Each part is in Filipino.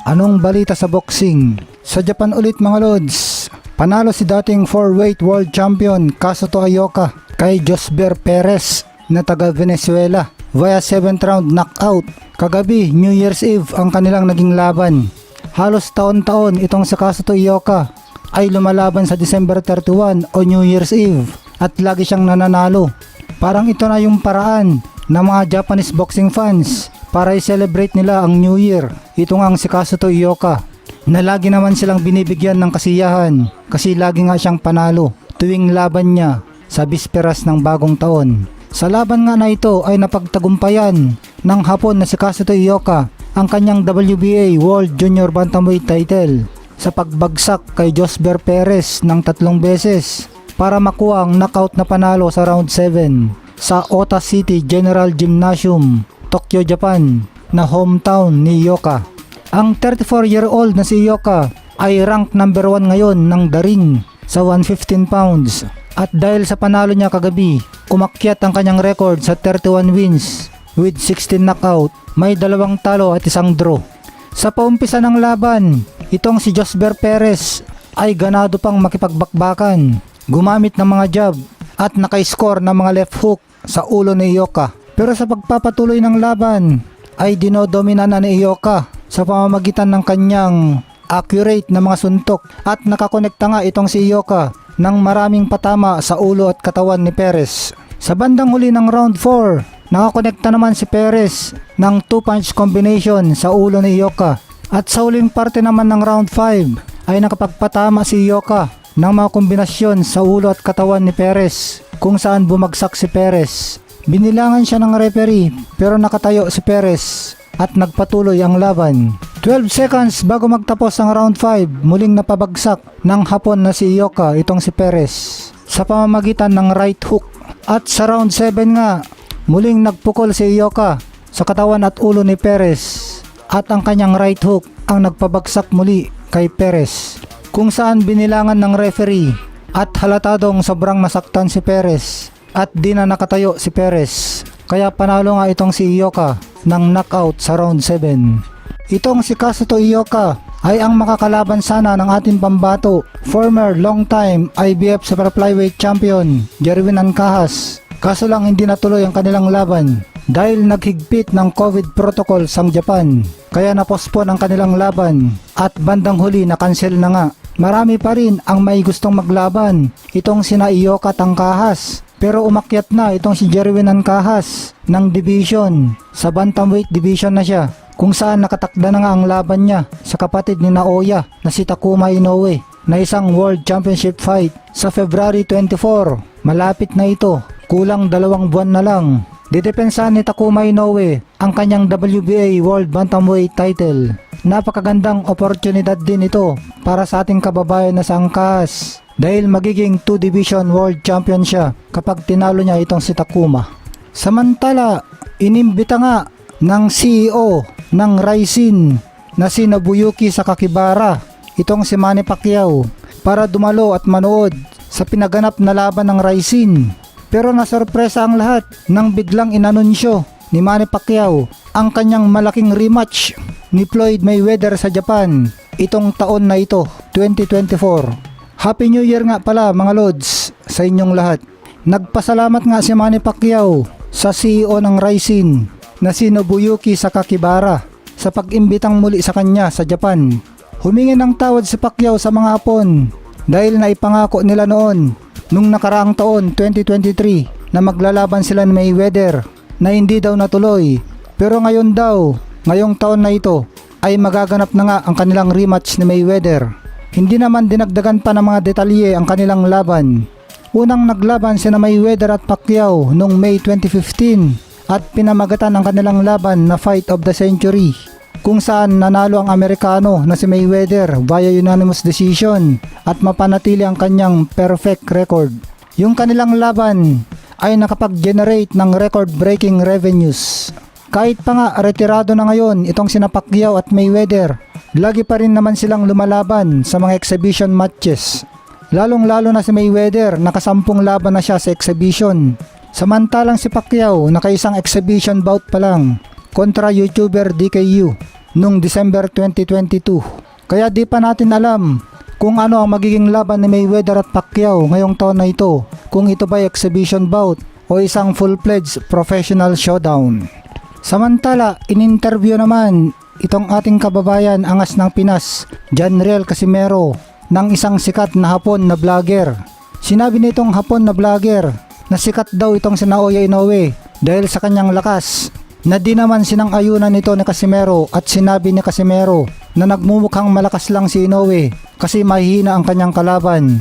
Anong balita sa boxing? Sa Japan ulit mga lods, panalo si dating 4-weight world champion Kazuto Ioka kay Josber Perez na taga Venezuela via 7th round knockout. Kagabi, New Year's Eve ang kanilang naging laban. Halos taon-taon itong si Kazuto Ioka ay lumalaban sa December 31 o New Year's Eve at lagi siyang nananalo. Parang ito na yung paraan ng mga Japanese boxing fans para i-celebrate nila ang New Year. Ito nga ang si Kazuto Ioka na lagi naman silang binibigyan ng kasiyahan kasi lagi nga siyang panalo tuwing laban niya sa bisperas ng bagong taon. Sa laban nga na ito ay napagtagumpayan ng Hapon na si Kazuto Ioka ang kanyang WBA World Junior Bantamweight title sa pagbagsak kay Josber Perez ng 3 beses para makuha ang knockout na panalo sa round 7 sa Ota City General Gymnasium, Tokyo, Japan na hometown ni Ioka. Ang 34-year-old na si Ioka ay rank number 1 ngayon ng The Ring sa 115 pounds. At dahil sa panalo niya kagabi, umakyat ang kanyang record sa 31 wins with 16 knockout, may 2 talo at 1 draw. Sa paumpisa ng laban, itong si Josber Perez ay ganado pang makipagbakbakan, gumamit ng mga jab at naka-score ng mga left hook sa ulo ni Ioka. Pero sa pagpapatuloy ng laban ay dinodomina na ni Ioka sa pamamagitan ng kanyang accurate na mga suntok at nakakonekta nga itong si Ioka ng maraming patama sa ulo at katawan ni Perez. Sa bandang huli ng round 4, nakakonekta naman si Perez ng 2-punch combination sa ulo ni Ioka. At sa huling parte naman ng round 5 ay nakapagpatama si Ioka ng mga kombinasyon sa ulo at katawan ni Perez kung saan bumagsak si Perez. Binilangan siya ng referee pero nakatayo si Perez at nagpatuloy ang laban. 12 seconds bago magtapos ang round 5, muling napabagsak ng Hapon na si Ioka itong si Perez sa pamamagitan ng right hook. At sa round 7 nga, muling nagpukol si Ioka sa katawan at ulo ni Perez at ang kanyang right hook ang nagpabagsak muli kay Perez kung saan binilangan ng referee at halatadong sobrang nasaktan si Perez at di na nakatayo si Perez. Kaya panalo nga itong si Ioka ng knockout sa round 7. Itong si Kazuto Ioka ay ang makakalaban sana ng ating pambato, former long-time IBF Super Flyweight Champion Jerwin Ancajas. Kaso lang hindi natuloy ang kanilang laban dahil naghigpit ng COVID protocols ang Japan. Kaya napospon ang kanilang laban at bandang huli na cancel na nga. Marami pa rin ang may gustong maglaban, itong sina Ioka at Ancajas. Pero umakyat na itong si Jerwin Ancajas ng division. Sa bantamweight division na siya, kung saan nakatakda na nga ang laban niya sa kapatid ni Naoya na si Takuma Inoue na isang World Championship fight sa February 24. Malapit na ito, kulang 2 buwan na lang. Didepensahan ni Takuma Inoue ang kanyang WBA World Bantamweight title. Napakagandang oportunidad din ito para sa ating kababayan na si Ancajas dahil magiging 2 division world champion siya kapag tinalo niya itong si Takuma. Samantala, inimbita nga ng CEO ng Rizin na si Nobuyuki Sakakibara itong si Manny Pacquiao para dumalo at manood sa pinaganap na laban ng Rizin. Pero nasorpresa ang lahat nang biglang inanunsyo ni Manny Pacquiao ang kanyang malaking rematch ni Floyd Mayweather sa Japan itong taon na ito, 2024. Happy New Year nga pala mga lods sa inyong lahat. Nagpasalamat nga si Manny Pacquiao sa CEO ng Rizin na si Nobuyuki Sakakibara sa pag-imbitang muli sa kanya sa Japan. Humingi ng tawad si Pacquiao sa mga Hapon dahil naipangako nila noon nung nakaraang taon 2023 na maglalaban sila ni Mayweather na hindi daw natuloy. Pero ngayon daw, ngayong taon na ito ay magaganap na nga ang kanilang rematch ni Mayweather. Hindi naman dinagdagan pa ng mga detalye ang kanilang laban. Unang naglaban sina Mayweather at Pacquiao noong May 2015 at pinamagatan ang kanilang laban na Fight of the Century kung saan nanalo ang Amerikano na si Mayweather via unanimous decision at mapanatili ang kanyang perfect record. Yung kanilang laban ay nakapag-generate ng record-breaking revenues. Kahit pa nga retirado na ngayon itong sina Pacquiao at Mayweather, lagi pa rin naman silang lumalaban sa mga exhibition matches. Lalong-lalo na si Mayweather, nakasampung laban na siya sa exhibition. Samantalang si Pacquiao, nakaisang exhibition bout pa lang kontra YouTuber DKU noong December 2022. Kaya di pa natin alam kung ano ang magiging laban ni Mayweather at Pacquiao ngayong taon na ito, kung ito ba exhibition bout o isang full-fledged professional showdown. Samantala, in-interview naman itong ating kababayan angas ng Pinas, Janriel Casimero, ng isang sikat na Hapon na vlogger. Sinabi nitong Hapon na vlogger na sikat daw itong si Naoya Inoue dahil sa kanyang lakas, na di naman sinang-ayunan nito ni Casimero, at sinabi ni Casimero na nagmumukhang malakas lang si Inoue kasi mahihina ang kanyang kalaban.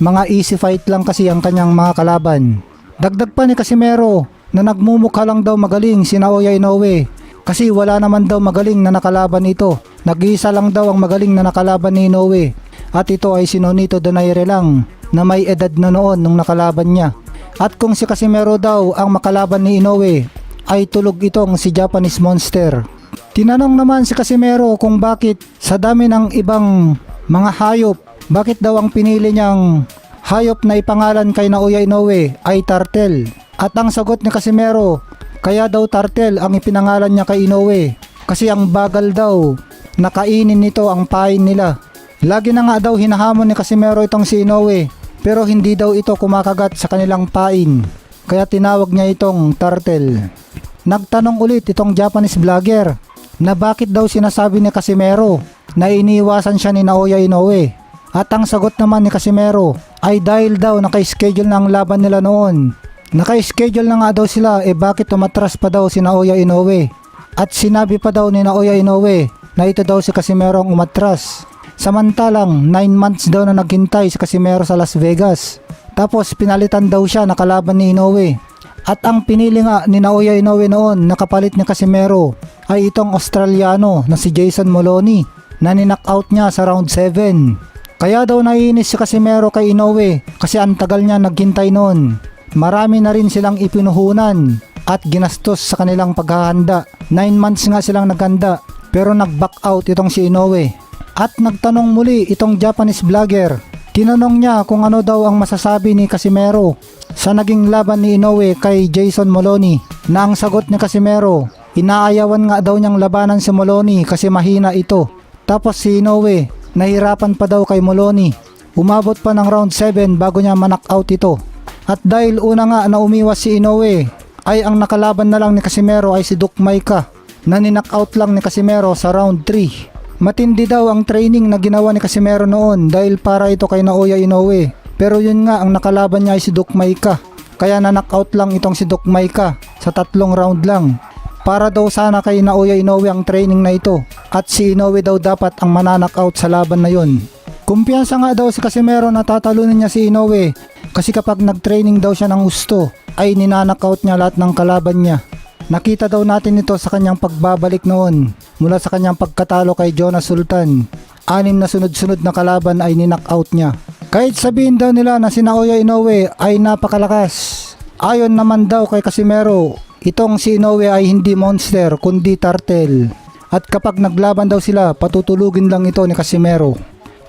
Mga easy fight lang kasi ang kanyang mga kalaban. Dagdag pa ni Casimero na nagmumukha lang daw magaling si Naoya Inoue kasi wala naman daw magaling na nakalaban ito. Nag-iisa lang daw ang magaling na nakalaban ni Inoue, at ito ay si Nonito Donaire lang na may edad na noon nung nakalaban niya. At kung si Casimero daw ang makalaban ni Inoue, ay tulog itong si Japanese Monster. Tinanong naman si Casimero kung bakit sa dami ng ibang mga hayop, bakit daw ang pinili niyang hayop na ipangalan kay Naoya Inoue ay turtle. At ang sagot ni Casimero, kaya daw turtle ang ipinangalan niya kay Inoue kasi ang bagal daw nakainin nito ang pain nila. Lagi na nga daw hinahamon ni Casimero itong si Inoue, pero hindi daw ito kumakagat sa kanilang pain, kaya tinawag niya itong turtle. Nagtanong ulit itong Japanese vlogger na bakit daw sinasabi ni Casimero na iniiwasan siya ni Naoya Inoue. At ang sagot naman ni Casimero ay dahil daw naka-schedule na ang laban nila noon. Naka-schedule na nga daw sila, bakit tumatras pa daw si Naoya Inoue. At sinabi pa daw ni Naoya Inoue na ito daw si Casimero ang umatras. Samantalang 9 months daw na naghintay si Casimero sa Las Vegas. Tapos pinalitan daw siya na kalaban ni Inoue. At ang pinili nga ni Naoya Inoue noon na kapalit ni Casimero ay itong Australiano na si Jason Moloney na ninockout niya sa round 7. Kaya daw naiinis si Casimero kay Inoue kasi ang tagal niya naghintay noon. Marami na rin silang ipinuhunan at ginastos sa kanilang paghahanda. 9 months nga silang naghanda pero nag-back out itong si Inoue. At nagtanong muli itong Japanese vlogger. Tinanong niya kung ano daw ang masasabi ni Casimero sa naging laban ni Inoue kay Jason Moloney, na ang sagot ni Casimero, inaayawan nga daw niyang labanan si Moloney kasi mahina ito. Tapos si Inoue, nahirapan pa daw kay Moloney. Umabot pa ng round 7 bago niya ma-knockout ito. At dahil una nga na umiwas si Inoue, ay ang nakalaban na lang ni Casimero ay si Duke Maika na ni-knockout lang ni Casimero sa round 3. Matindi daw ang training na ginawa ni Casimero noon dahil para ito kay Naoya Inoue. Pero yun nga, ang nakalaban niya ay si Duke Maika. Kaya na-knockout lang itong si Duke Maika sa 3 round lang. Para daw sana kay Naoya Inoue ang training na ito. At si Inoue daw dapat ang mananockout sa laban na yun. Kumpiyansa nga daw si Casimero na tatalunin niya si Inoue. Kasi kapag nag-training daw siya ng gusto, ay ninanockout niya lahat ng kalaban niya. Nakita daw natin ito sa kanyang pagbabalik noon mula sa kanyang pagkatalo kay Jonas Sultan. 6 na sunod-sunod na kalaban ay ninockout niya. Kahit sabihin daw nila na si Naoya Inoue ay napakalakas, ayon naman daw kay Casimero, itong si Inoue ay hindi monster kundi turtle. At kapag naglaban daw sila, patutulugin lang ito ni Casimero.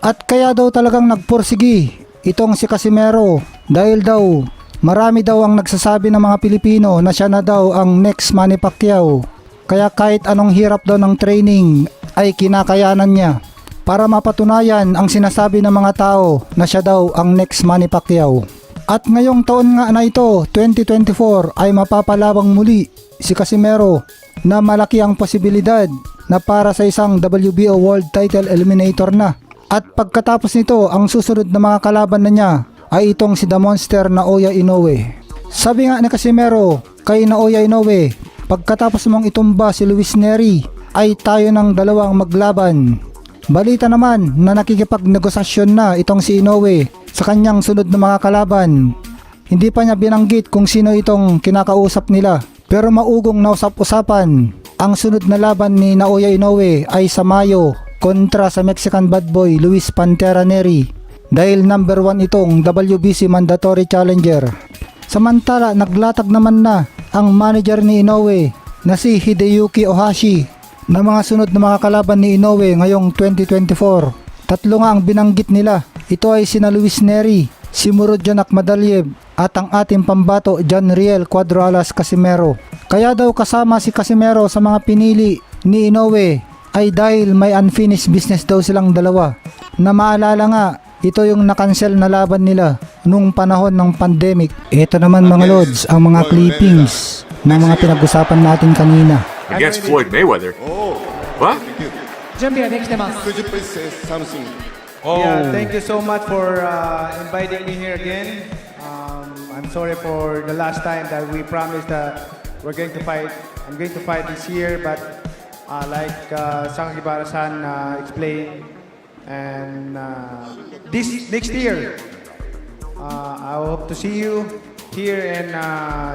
At kaya daw talagang nagpursigi itong si Casimero dahil daw marami daw ang nagsasabi ng mga Pilipino na siya na daw ang next Manny Pacquiao. Kaya kahit anong hirap daw ng training ay kinakayanan niya para mapatunayan ang sinasabi ng mga tao na siya daw ang next Manny Pacquiao. At ngayong taon nga na ito, 2024, ay mapapalabang muli si Casimero na malaki ang posibilidad na para sa isang WBO World Title Eliminator na. At pagkatapos nito, ang susunod na mga kalaban na niya ay itong si The Monster Naoya Inoue. Sabi nga ni Casimero kay Naoya Inoue, pagkatapos mong itumba si Luis Nery, ay tayo ng dalawang maglaban. Balita naman na nakikipagnegosasyon na itong si Inoue sa kanyang sunod na mga kalaban. Hindi pa niya binanggit kung sino itong kinakausap nila, pero maugong nausap-usapan. Ang sunod na laban ni Naoya Inoue ay sa Mayo kontra sa Mexican bad boy Luis Pantera Nery, dahil number 1 itong WBC Mandatory Challenger. Samantala, naglatag naman na ang manager ni Inoue na si Hideyuki Ohashi na mga sunod na mga kalaban ni Inoue ngayong 2024. 3 nga ang binanggit nila. Ito ay sina Luis Nery, si Murodjan Akhmadaliev at ang ating pambato Janriel Cuadro Alas Casimero. Kaya daw kasama si Casimero sa mga pinili ni Inoue ay dahil may unfinished business daw silang dalawa. Na maalala nga, ito yung nakancel na laban nila nung panahon ng pandemic. Ito naman mga lods, ang mga clippings ng mga pinag-usapan natin kanina. Against Floyd Mayweather. What? Could you please say something? Yeah, thank you so much for inviting me here again. I'm sorry for the last time that we promised that we're going to fight. I'm going to fight this year, but like Sang Gibara-san explained, and this next year, I hope to see you here in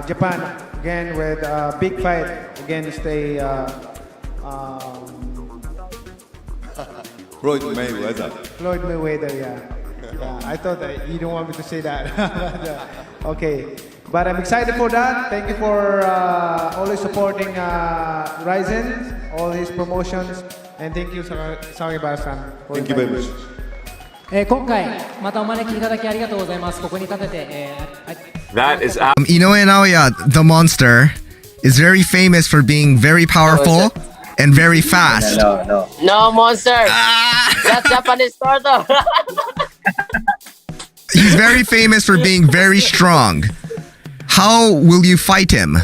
Japan again with a big fight against a Floyd Mayweather. Floyd Mayweather, yeah. I thought that you don't want me to say that. Okay. But I'm excited for that. Thank you for always supporting Ryzen, all his promotions. And thank you, Sang Gibara-san. Thank you very much. 今回またお招きいただきありがとうございます。ここに立てて、That is Inoue Naoya, the monster, is very famous for being very powerful and very fast. No, monster. That's Japanese turtle. He's very famous for being very strong. How will you fight him?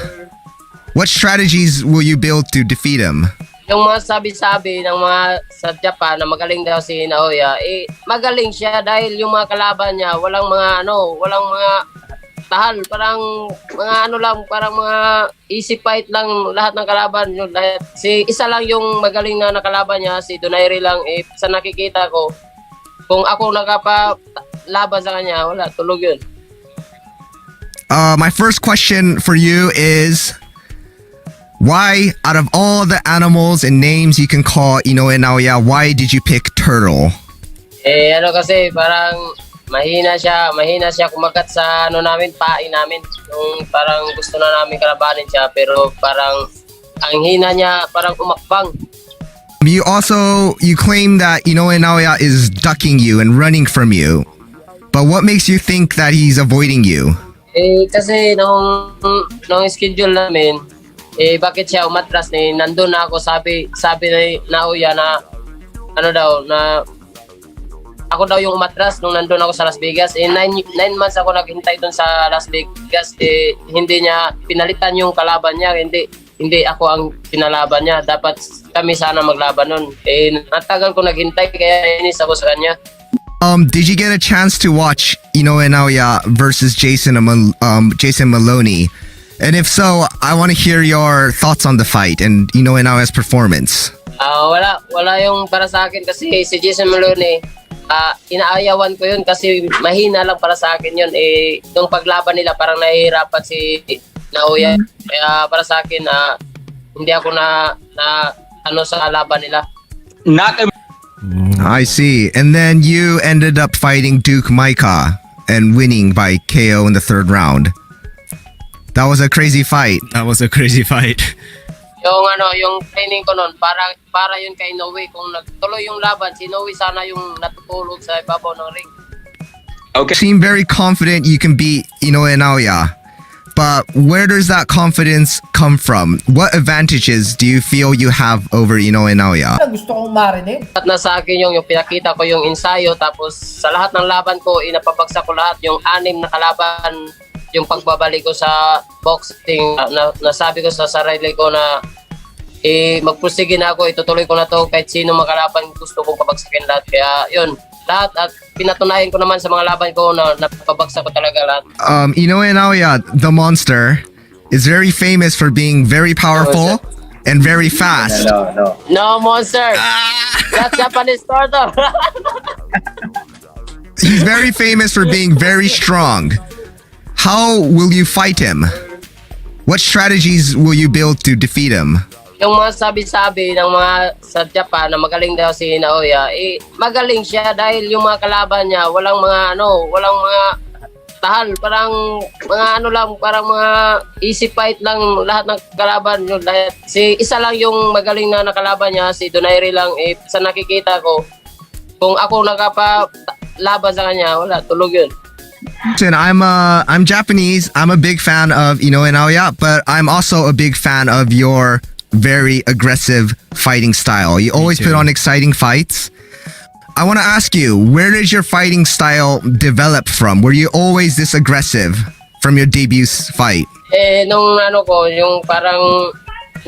What strategies will you build to defeat him? Yung mga sabi-sabi ng mga sa Japan na magaling daw si Naoya, magaling siya dahil yung mga kalaban niya, walang mga tahal, parang mga parang mga easy fight lang lahat ng kalaban. Isa lang yung magaling na nakalaban niya, si Donaire lang. Sa nakikita ko, kung ako nakapalaban sa kanya, wala, tulog yun. My first question for you is, why, out of all the animals and names you can call Inoue Naoya, why did you pick turtle? Kasi parang mahina siya kumagat sa pain namin. Yung parang gusto na namin kalabanin siya, pero parang ang hina niya parang umakbang. You claim that Inoue Naoya is ducking you and running from you. But what makes you think that he's avoiding you? Kasi nung schedule namin, bakit siya umatras nandun na ako, sabi ni Naoya na na ako daw yung umatras nung nandun ako sa Las Vegas. 9 months ako naghintay dun sa Las Vegas. Hindi niya pinalitan yung kalaban niya, hindi ako ang pinalaban niya. Dapat kami sana maglaban nun. Natagal ko naghintay, kaya inis ako sa kanya. Did you get a chance to watch Inoue Naoya versus Jason Maloney? And if so, I want to hear your thoughts on the fight and Inoue Naoya's performance. Wala yung para sa akin kasi si Jason Maloney, inaayawan ko yun kasi mahina lang para sa akin yun. Yung paglaban nila parang nahihirapan si Naoya. Kaya para sa akin, hindi ako na sa laban nila. I see. And then you ended up fighting Duke Maika and winning by KO in the third round. That was a crazy fight. Yung training ko noon, para yun kay Inoue. Kung nagtuloy yung laban, si Inoue sana yung natutulog sa ibabaw ng ring. You seem very confident you can beat Inoue Naoya. But where does that confidence come from? What advantages do you feel you have over Inoue Naoya? gusto kong marinig. At nasa akin yung pinakita ko yung ensayo, tapos sa lahat ng laban ko, inapabagsak ko lahat. Yung 6 na kalaban, yung pagbabalik ko sa boxing, nasabi ko sa sarili ko na magpursige na ako, itutuloy ko na to kahit sino makalaban, gusto kong pabagsakin lahat. Kaya yun, lahat, at pinatunayan ko naman sa mga laban ko na napabagsak ko talaga lahat. Inoue Naoya, the monster, is very famous for being very powerful and very fast. No, monster. That's Japanese turtle. He's very famous for being very strong. How will you fight him? What strategies will you build to defeat him? Yung mga sabi-sabi ng mga sa Japan na magaling daw si Naoya, magaling siya dahil yung mga kalaban niya, walang mga tahal, parang mga parang mga easy fight lang lahat ng kalaban. Isa lang yung magaling na nakalaban niya, si Donaire lang. Sa nakikita ko, kung ako nakapalaban sa kanya, wala, tulog yun. Listen, I'm Japanese. I'm a big fan of Inoue Naoya, but I'm also a big fan of your very aggressive fighting style. You always put on exciting fights. I want to ask you, where did your fighting style develop from? Were you always this aggressive from your debut fight? Nung ano ko, yung parang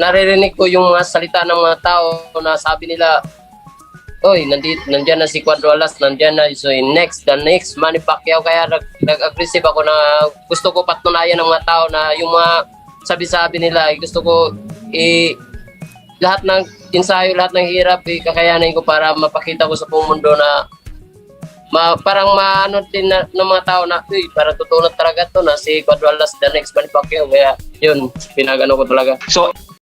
naririnig ko yung mga salita ng mga tao na sabi nila, oy, nandyan na si Cuadro Alas, nandyan na, so the next Manny Pacquiao. Kaya nag-aggressive ako na gusto ko patunayan ng mga tao na yung mga sabi-sabi nila, gusto ko lahat ng ensayo, lahat ng hirap, kakayanin ko para mapakita ko sa buong mundo na parang maano din ng mga tao na, parang totoo na talaga to na si Cuadro Alas, the next Manny Pacquiao. Kaya yun, pinagano ko talaga. So